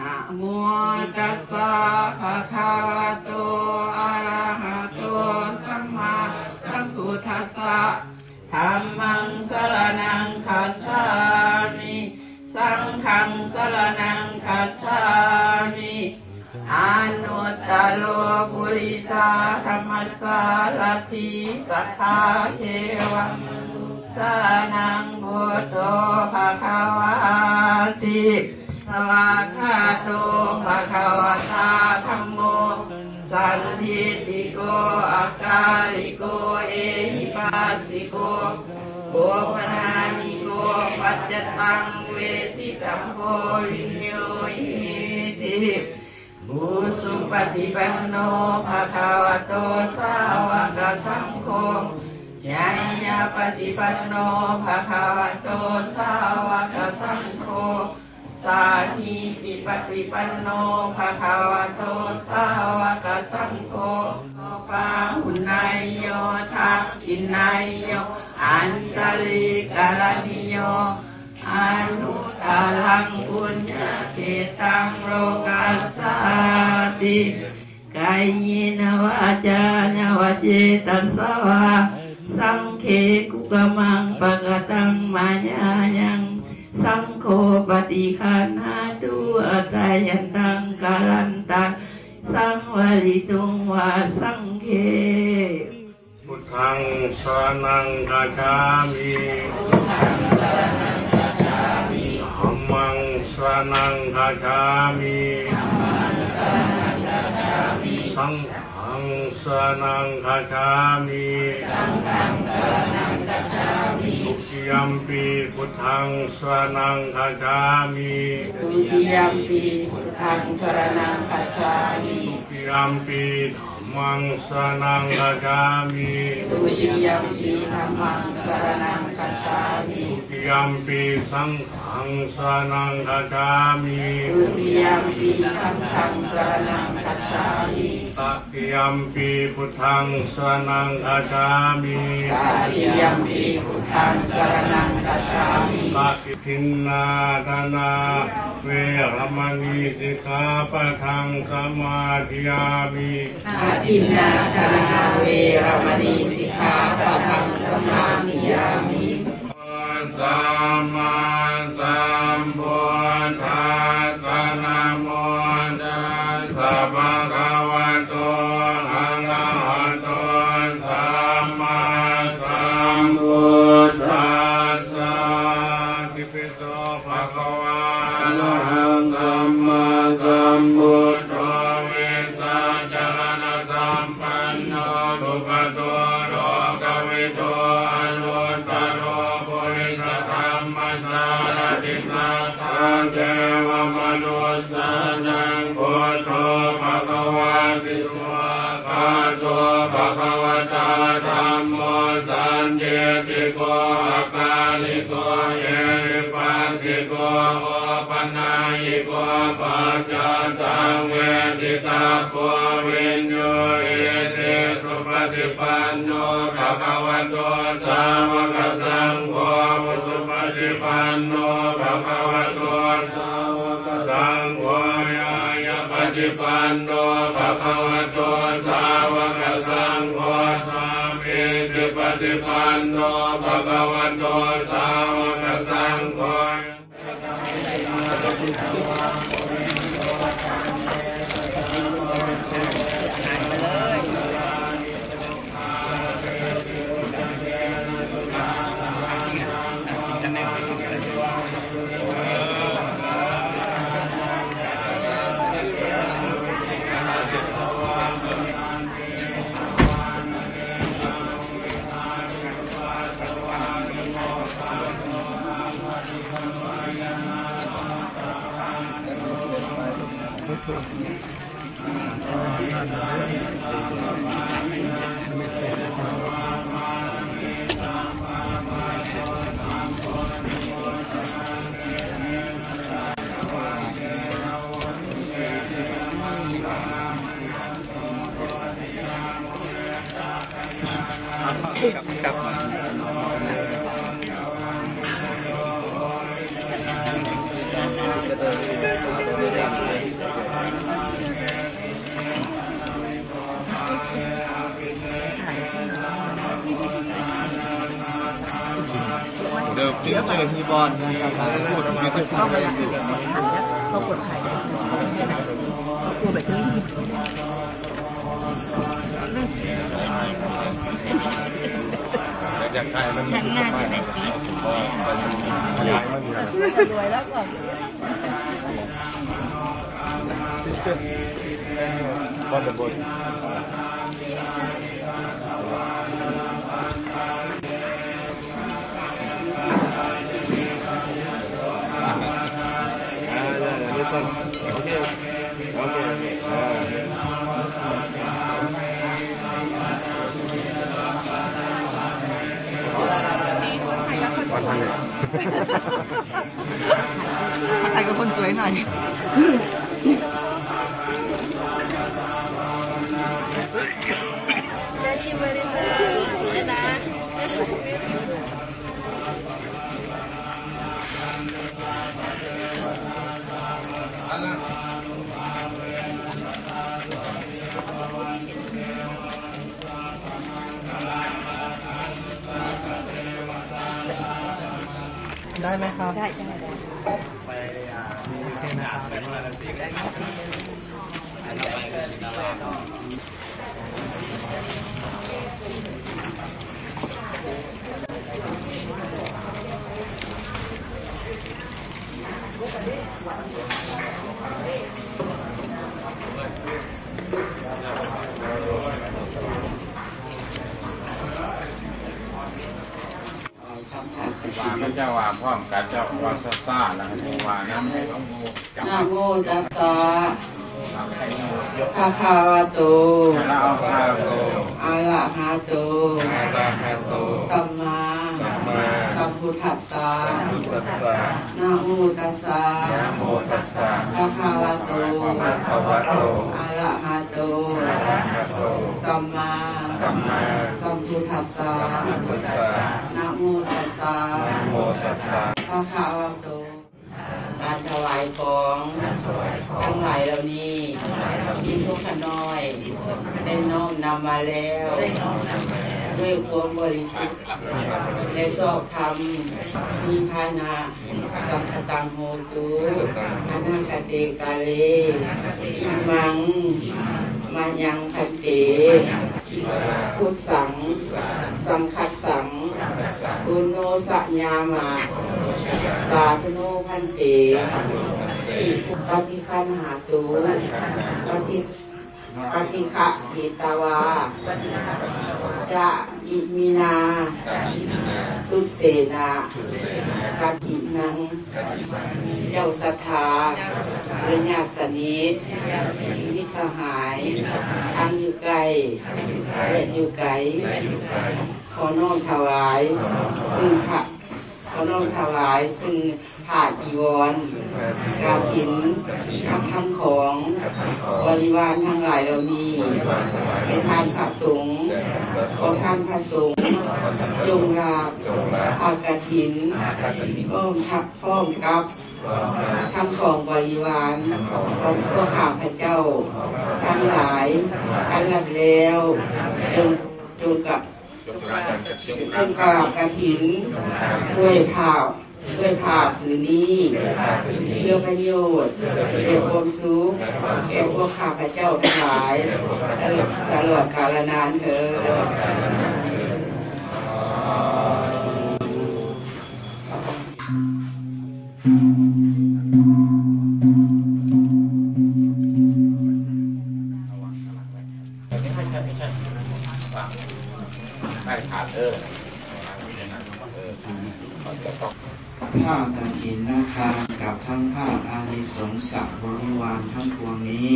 นะโมตัสสะภะคะวะโตอะระหะโตสัมมาสัมพุทธัสสะธัมมังสรณังคัจฉามิสังฆังสรณังคัจฉามิอนุตตโรปุริสาธัมมัสสารถิสัทธาเทวะสานังพุทโธภะคะวะติภะคะโตภะคะวะตาธัมโมสันทิฏฐิโกอัคคาริโกเอหิปัสสิโกโภวนามิโกปัจจตังเวทิตัมโพวิญโยหิติบุสุปฏิปันโนภะคะวะโตสาวกสังโฆยายาปฏิปันโนภะคะวะโตสาวกสังโฆสามีจิปฏิปันโนภะคะวะโตสาวกสังโฆปาหุนายโยทักขินายโยอันสลิกาลนิโยอนุตตรังปุญญเขตังโลกัสสาติกายนวาจานวเจตัสสวะสังเขกุกมังปะกตังมายายังสังโฆปฏิคันหาตุอาศัยยันตังกาลันตังสังวริตุงวาสังเขพุทธังสรณังคัจฉามิธัมมังสรณังคัจฉามิสังฆังสรณังคัจฉามิทุติยัมปิพุทธังสรณังคัจฉามิทุติยัมปิพุทธังสรณังคัจฉามิทุติยัมปิธัมมังสรณังคัจฉามิทุติยัมปิธัมมังสรณังคัจฉามิทุติยัมปิสังฆังสรณังคัจฉามิทุติยัมปิสังฆังสรณังคัจฉามิตติยัมปิพุทธังสรณังคัจฉามิตติยัมปิพุทธังสรณังคัจฉามิตติทินนาทนาเวรมณีสิกขาปะทังสมาธิยามิอาทินนาทนาเวรมณีสิกขาปะทังสมาธิยามิสัมมาสัมพุทธัสสะนะโมตัสสะภะคะวะโตอะระหะโตสัมมาสัมพุทธัสสะอิติปิโสภะคะวะอะระหังสัมมาสัมพุทโธเวสสะจรณะสัมปันโนสุขโตโลกวิโตอนุตตโรปุริสธัมมัสสารติสัทธาเทวมนุสสานังพุทโธภะคะวะติโวภะโตภะคะวะตาธัมโมสันติติโกอาคาลิโกเอหิปัสสิโกโอปนัยโกปัจจตังเวทิตาโกวิญโยเอเตสุปฏิปันโนภะคะวะโตสาวกสังโฆสุปฏิปันโนภะคะวะโตสาวกสังโฆยายาปฏิปันโนภะคะวะโตสาวกสังโฆสามีจิปฏิปันโนภะคะวะโตสาวกสังโฆครับ เดี๋ยวไปมีบอลนะครับพูดมีคนเข้าไปอยู่แบบนี้เขากดถ่ายเขาพูดแบบนี้อยากถ่ายมัน ฉันน่าจะได้สีย้ายมันรวยแล้วก่อนบอลบอลOkay.ถ่ายกับคนสวยหน่อยได้ไหมครับได้ไปแค่นั้นว่ามันจะว่าพร้อมกันจะว่าซ่าๆแล้วว่าน้ำให้หลวงปู่นะโมตัสสะภะคะวะโตอะระหะโตสัมมาสัมพุทธัสสะนะโมตัสสะภะคะวะโตอะระหะโตสัมมาสัมพุทธัสสะนะโมตัสสะภะคะวะโตการถวายของทั้งหลายเหล่านี้ที่ทุกขน้อยได้น้อมนำมาแล้วด้วยความบริสุทธิ์และชอบธรรมมีภานะสัมปตังโหตุอนาคเตกาเลอิมังมายังคันเตพุทธังสังคัสสังอุโนสัญญามะสาธุโนพันเตอิปฏิคันหาตุปฏิฆะหิตาวาจะอิมินาทุเสนากัตถินังเจ้าสัทธาและญาติสนิทมิตรสหายทั้งอยู่ไกลและอยู่ไกลขอน้อมถวายซึ่งผ้าจีวรกฐินกับทั้งของบริวารทั้งหลายเหล่านี้ไปทานพระสงฆ์ขอท่านพระสงฆ์จงรับผ้ากฐินพร้อมกับทั้งของบริวารของพวกข้าพเจ้าทั้งหลายอันรับแล้วจงกราบกฐินด้วยผ้าผืนนี้เพื่อประโยชน์แก่ความสุขแก่พวกข้าพเจ้าทั้งหลายตลอดกาลนานเถิดไม่ขาดผ้ากฐินนาคารกับทั้งผ้าอานิสงสบริวารทั้งปวงนี้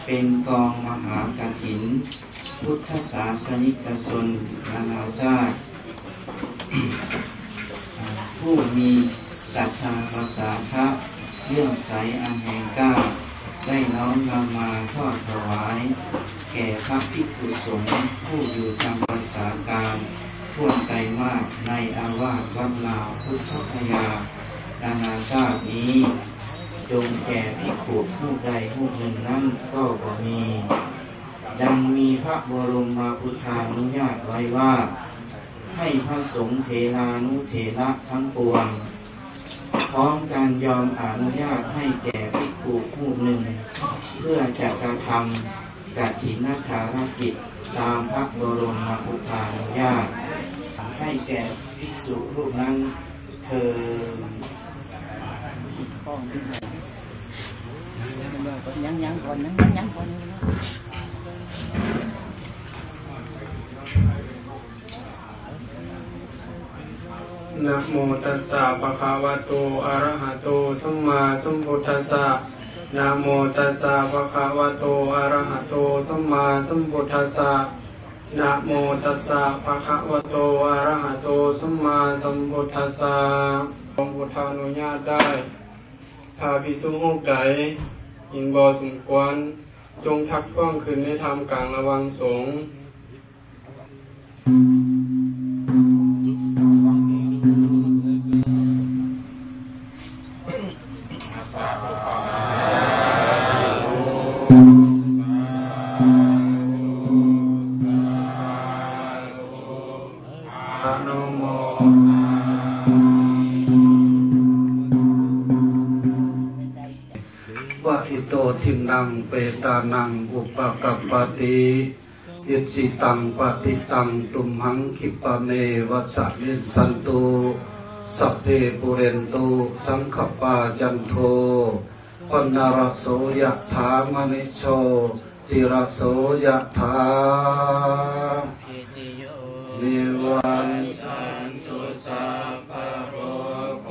เป็นกองมหากฐินพุทธศาสนิกชนนานาชาติผู้มีศรัทธาภาษาทะเลื่อมใสอันแห่งกล้าได้น้อมนำมาทอดถวายแก่พระภิกษุสงฆ์ผู้อยู่จำพรรษาการท่วมใจมากในอาวาสวัดลาวพุทธคยานานาชาตินี้จงแก่ภิกษุผู้ใดผู้หนึ่งนั้นก็บ่มีดังมีพระบรมพุทธานุญาตไว้ว่าใ ให้พระสงฆ์เถรานุเถระทั้งปวงพร้อมการยอมอนุญาตให้แก่ภิกษุผู้หนึ่งเพื่อจะกระทำกัตถินภารกิจตามพระบรมโอภานุญาตให้แก่ภิกษุรูปนั้นเถิดยังก่อนนะโมตัสสะภะคะวะโตอะระหะโตสัมมาสัมพุทธัสสะนะโมตัสสะภะคะวะโตอะระหะโตสัมมาสัมพุทธัสสะนะโมตัสสะภะคะวะโตอะระหะโตสัมมาสัมพุทธัสสะองค์พุทธานุญาตได้ถ้าภิกษุรูปใดยินบ่สมควรจงทักท้วงขึ้นในธรรมกลางระหว่างสงฆ์ทินังเปตานังอุปกัปปติอิสิตังปฏิตังตุมหังคิปะเมวัสสะนิสันตุสัพเพปุเรนตุสังขปาจันโทปนารโสยะถามณิโชติระโสยะถานิวันสันตุสัพพะโรโค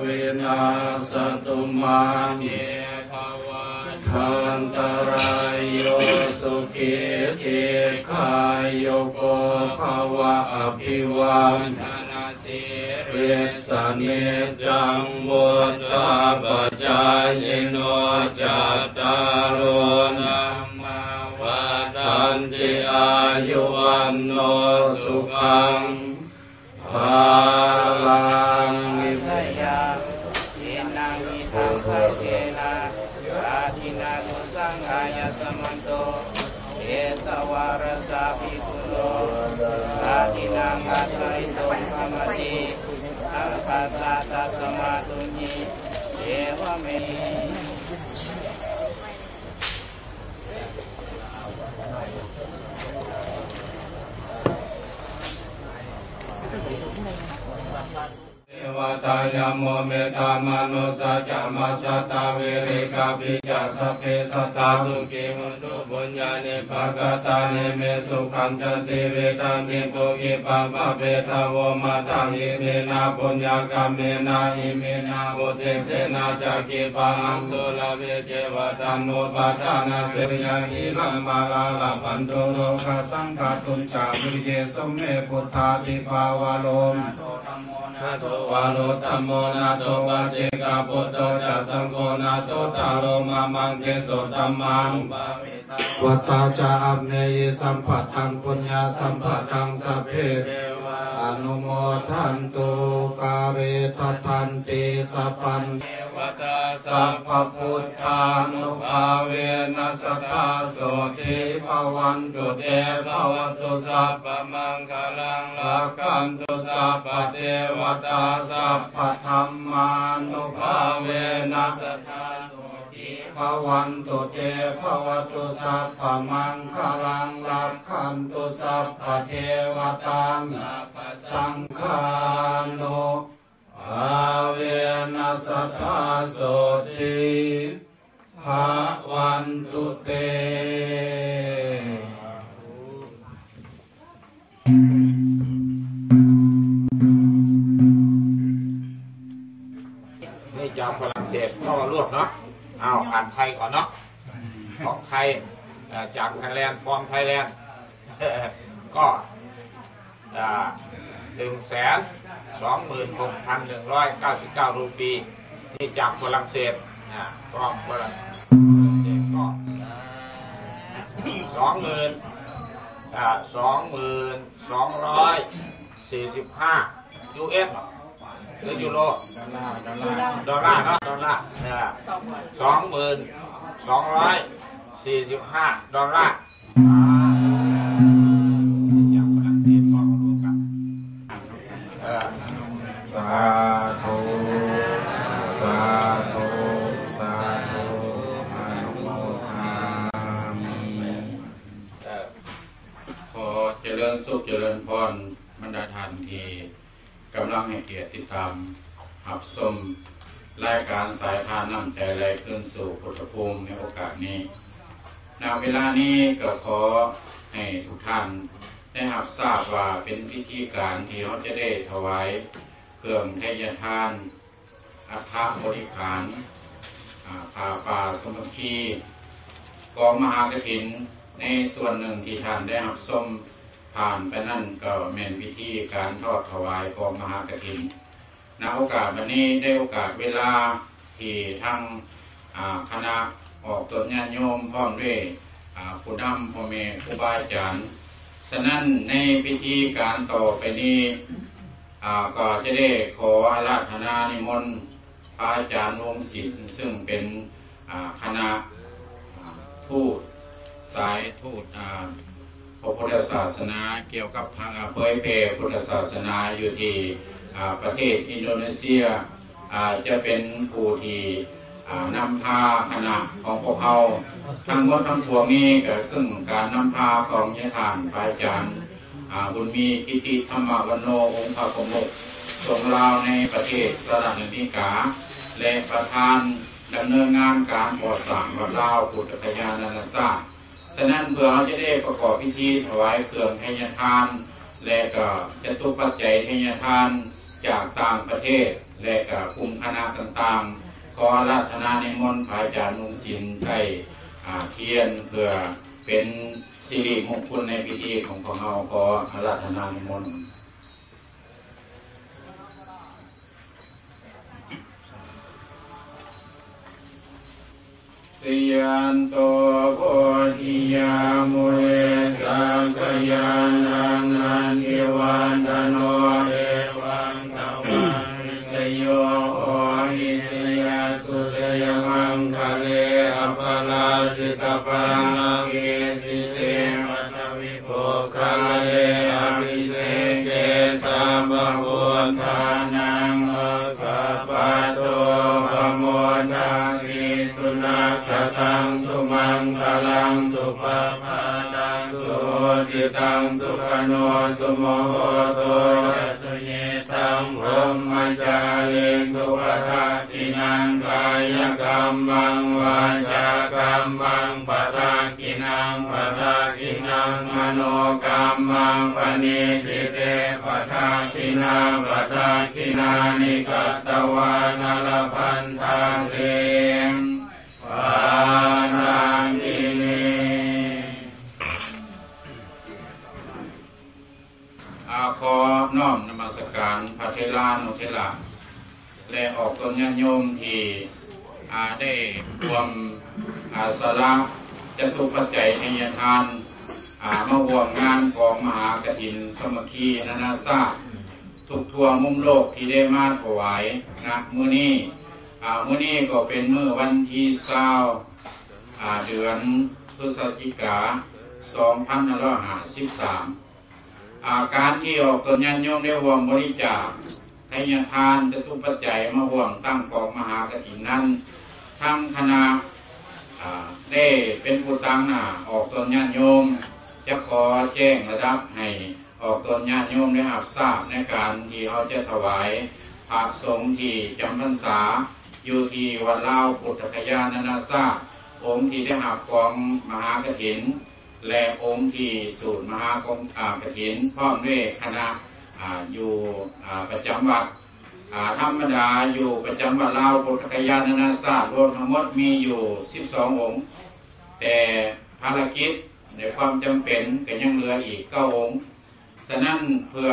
วินาศตุมานิทันตรายโยสุขิติขายโยโกภวะอภิวันธนาสิริสเนจังบุตตาปัจจายโนจัตตารโนมาวัฏันติอายุวันโนสุขังภาลังวิทยาทินังอิทังสัจเจนะอาทินานุสังขายสมันโตเอสวารสาภิกขุโลอาทินังอัตไตโตภมติอังคาสาตัสมาตุญิเอวเมเทวตายโมเมตามนุสัจจมัสสตาเวริกาปิจัสสเพสัตตาสุขิมุตุบุญญาณิภกตานิเมสุขันจันติเวทันติปุกิปัปะเปทาวมาทังอิเมนาปุญญากรรมเมนาอิเมนาบุติเสนาจักขิปังสุลเวเจวตันโนปัฏฐานาเสยาหิลัมมาลาลาปันโตโรคสังฆตุจาวิเยสเมพุทธาติภาวะโลมนาโตวาโรธัมโมนาโตวาเจกาปุตโตจัสสังโฆนาโตตาโรมามังเกโสธัมมังวัตตาจาอัมเนยสัมปัตตังปุญญาสัมปัตตังสัพเพเทวาอนุโมทันตุกาเวทัทันติสัพพันเทวตาสัพพพุทธานุภาเวนัสตาโสติภวันตุเตภวตุสัพพมังคลังรักขันตุสัพพเทวตาสัพพธัมมานุภาเวนัสตาโสติภวันตุเตภวตุสัพพมังคลังรักขันตุสัพพเทวตาสังฆานุภาเวนัสตาโสติภวันตุเตนี่จากฝรั่งเศสเข้ามารวบเนาะเอาอ่านไทยก่อนเนาะของไทยจากไทยแลนด์ฟอร์มไทยแลนด์ก็126,199 รูปีนี่จากฝรั่งเศสฟอร์มฝรั่งเศสก็22,245 US หรือยูโรดอลลาร์เนาะดอลลาร์22,245 ดอลลาร์จากฝรั่งเศสก็มารวมกัน ญสุขเจริญพรบรรดาท่านที่กำลังให้เกียรติติดตามหับชมรายการสายทานน้ำใจไหลคืนสู่พุทธภูมิในโอกาสนี้ณเวลานี้ก็ขอให้ทุกท่านได้รับทราบว่าเป็นพิธีการที่เขาจะได้ถวายเครื่องเทยทานอัฐบริขารผ้าป่าสมภีกองมหากฐินในส่วนหนึ่งที่ท่านได้รับชมผ่านไปนั่นก็เป็นพิธีการทอดถวายกองมหากฐินณโอกาสวันนี้ได้โอกาสเวลาที่ทั้งคณะออกตนญาติโยมพร้อมด้วยผู้นำพ่อแม่ครูบาอาจารย์ฉะนั้นในพิธีการต่อไปนี้ก็จะได้ขออาราธนานิมนต์พระอาจารย์วงศิลป์ซึ่งเป็นคณะทูตสายทูตพระพุทธศาสนาเกี่ยวกับทางเผยแผ่พุทธศาสนาอยู่ที่ประเทศอินโดนีเซียจะเป็นผู้ที่นำพาคณะของพวกเขาทั้งหมดทั้งปวงนี้ก็ซึ่งการนำพาของยะทานพระอาจารย์บุญมีกิติธรรมวันโนองค์พระสมเด็จทรงลาวในประเทศสหรัฐอเมริกาและประธานดำเนินงานการก่อสร้างวัดลาวพุทธคยานานาชาติฉะนั้นเพื่อเราจะได้ประกอบพิธีถวายเครื่องเทยทานและก็จตุปัจจัยเทยทานจากต่างประเทศและก็กลุ่มคณะต่างๆขออาราธนานิมนต์พระอาจารย์วงศิลป์ได้เทียนเพื่อเป็นสิริมงคลในพิธีของพวกเราขออาราธนานิมนต์สิยันโตโพธิยามุเรสังขยานันนันทิวันตโนเอวังตวันสโยโอหิสยาสุเตยมังคะเลอภลาสิกปังเกสิเสวัตวิโภคาเลอภิเสเกสัมภวุทานังอกปะโตภโมทังกิสุนัขตังสุมังคลังสุปปาตังสุสิตังสุขโนสุโมโหโตสุเยตังพรหมจาริสุปทัตตินังกายกรรมังวาจากรรมังปทากินังปทากินังมโนกรรมังปณิทิเตปทากินาปทากินานิกัตตวานลพันธาเรปานังกินีขอน้อมนมัสการพระเทลานุเทลาและออกตนญาติโยมที่ได้รวมสละจตุปัจจัยเทยทานมาร่วมงานของมหากฐินสามัคคีนานาชาติทุกทั่วมุมโลกที่ได้มาถวายนะมื้อนี้ก็เป็นมื้อวันที่20เดือนพฤศจิกายน2553การที่ออกตนญาติโยมได้ร่วมบริจาคเทยทานจตุปัจจัยมาร่วมตั้งกองมหากฐินนั้นทั้งคณะได้เป็นผู้ตั้งหน้าออกตนญาติโยมจะขอแจ้งระดับให้ออกตนญาติโยมได้รับทราบในการที่เขาจะถวายพระสงฆ์ที่จำพรรษาอยู่ที่วัดลาวพุทธคยานานาชาติองค์ที่ได้รับกองมหากฐินและองค์ที่สูตรมหากฐินพร้อมด้วยคณะอยู่ประจำวัดธรรมดาอยู่ประจำวัดลาวพุทธคยานานาชาติรวมทั้งหมดมีอยู่12องค์แต่ภารกิจในความจำเป็นก็ยังเหลืออีก9องค์ฉะนั้นเพื่อ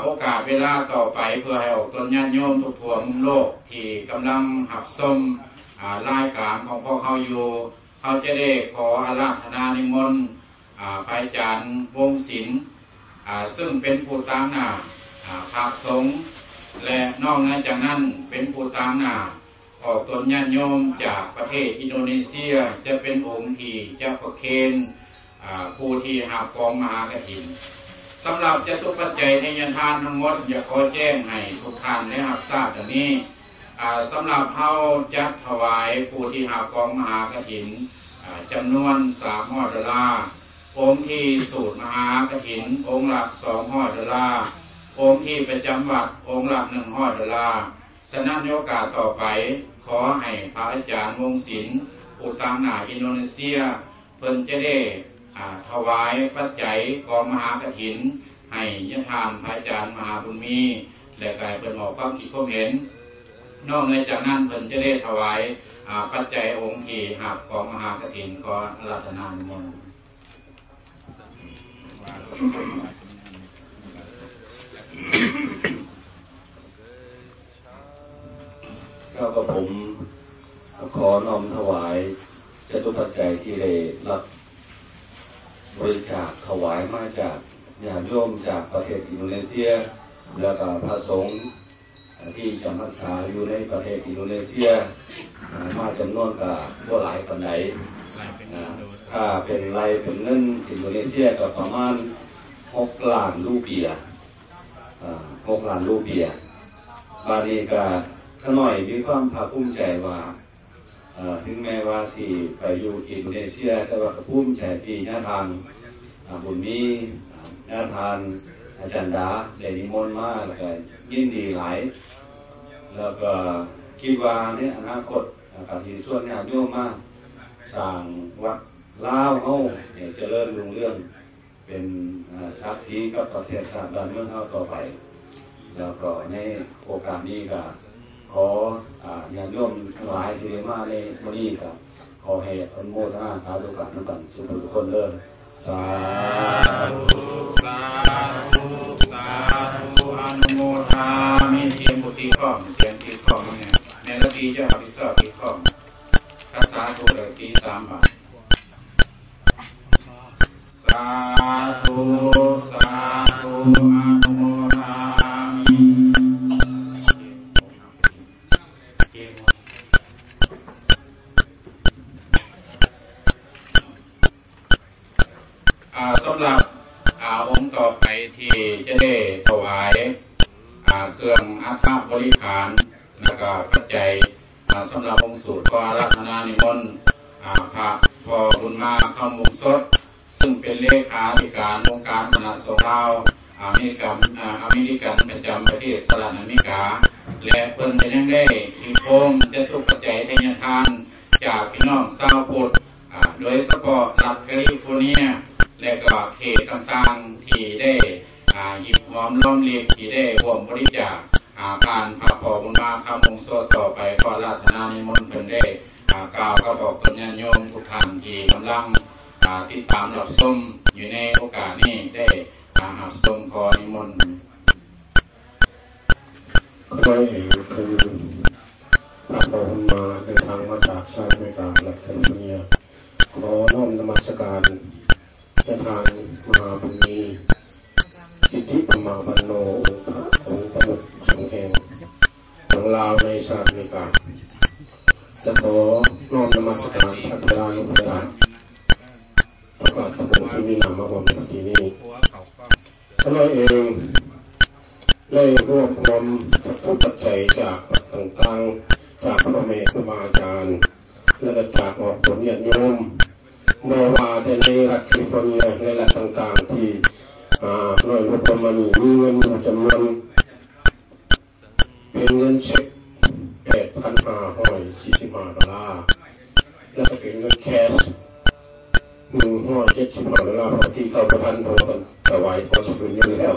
โอกาสเวลาต่อไปเพื่อให้ออกตนญาติโยมทุกทั่วมุมโลกที่กำลังหับชมรายการของพวกเขาอยู่เขาจะได้ขออาราธนานิมนต์พระอาจารย์วงศิลป์ซึ่งเป็นผู้ตั้งหน้าพระสงฆ์และนอกจากนั้นเป็นผู้ตั้งหน้าออกตนญาติโยมจากประเทศอินโดนีเซียจะเป็นองค์ที่จะประเคนผู้ที่หาบกองมหากฐินสำหรับจตุปัจจัยเทยทานทั้งหมดอยากขอแจ้งให้ทุกท่านได้รับทราบดังนี้สำหรับเขาจะถวายผู้ที่หาบกองมหากฐินจำนวน$300 องค์ที่สูตรมหากฐินองค์หลัก$200องค์ที่ประจำวัดองค์หลัก$100ฉะนั้นโอกาสต่อไปขอให้พระอาจารย์วงศิลป์อุตังหนาอินโดนีเซียเพิ่นจะได้ถวายปัจจัยกองมหากฐินให้ยะทานพระอาจารย์มหาบุญมีและกายเพิ่นออกความคิดความเห็นนอกจากนั้นเพิ่นจะได้ถวายปัจจัยองค์ที่หักกองมหากฐินขออาราธนานิมนต์ข้าพผมขอน้อมถวายจตุปัจจัยที่ได้รับบริจาคถวายมาจากญาติโยมจากประเทศอินโดนีเซียและก็พระสงฆ์ที่จำพรรษาอยู่ในประเทศอินโดนีเซียมาจำนวนก็หลายปานใดถ้าเป็นรายเป็นเงินอินโดนีเซียก็ประมาณ6 ล้านรูเปีย6 ล้านรูเปียบาลีก็ขน่อยมีความภาคภูมิใจว่าถึงแม้ว่าสิไปอยู่อินโดนีเซียแต่ว่าภูมิใจที่ญาทานบุญมีญาทานอาจารย์ดาได้นิมนต์มาแล้วก็ยินดีหลายแล้วก็คิดว่าในอนาคตกับที่ส่วนญาติโยมมาสร้างวัดลาวเฮาเจริญรุ่งเรืองเป็นศักดิ์ศรีกับประเทศชาติบ้านเมืองเฮาต่อไปแล้วก็ในโอกาสนี้ก็ขอญาติโยมทั้งหลายที่มาในวันนี้ก็ขอให้อนุโมทนาสาธุกันทุกคนเลยสาธุสาธุสาธุอนุโมทามิเทียมบุตรีข้อมเทียมที่ข้อมเนี่ยในระดีเจ้าพิเศษที่ข้อมรักษาถูกเลยที่3 บาทสาธุสาธุอนุโมทามิสำหรับองค์ต่อไปที่จะได้ถวายเครื่องอัฐบริขารและก็ปัจจัยสำหรับองค์สูตรก็อาราธนานิมนต์พระพ่อบุญมาคำวงสดซึ่งเป็นเลขาธิการองค์การคณะสงฆ์ลาวอเมริกันประจำประเทศสหรัฐอเมริกาและเพิ่นจะยังได้ที่โพงจะทุกปัจจัยทายทานจากพี่น้องชาวพุทธโดยเฉพาะรัฐแคลิฟอร์เนียและก็เขตต่างๆที่ได้หยิบหอมล้อมเรียกที่ได้ร่วมบริจาคผ่านพระพ่อบุญมาคำวงสดต่อไปขออาราธนานิมนต์เพิ่นได้กล่าวก็บอกกับญาติโยมทุกท่านที่กำลังติดตามรับชมอยู่ในโอกาสนี้ได้รับชมขอนิมนต์ก็เองคือพระพ่อบุญมาเดินทางมาจากสหรัฐอเมริกาและแคลิฟอร์เนียขอน้อมนมัสการญาทานมหาบุญมีสิทธิปมาปันโนองค์ประมุขสงฆ์แห่งของลาวในสหรัฐอเมริกาจะขอน้อมนมัสการพระบิดานุภาพประกาศพระองค์ที่มีนามมาบนที่นี้ท่านเองได้รวบรวมทุกปัจจัยจากต่างๆจากพระเมตตาอาจารย์และจากออกผลญาติโยมเมื่อว่าในรัฐแคลิฟอร์เนียในรัฐต่างๆที่หน่วยงบประมาณมีเงินอยู่จำนวนเป็นเงินเช็ค$8,545และเป็นเงินแคช$175ที่เข้าประทันโทรกันถวายขอสุนเงินแล้ว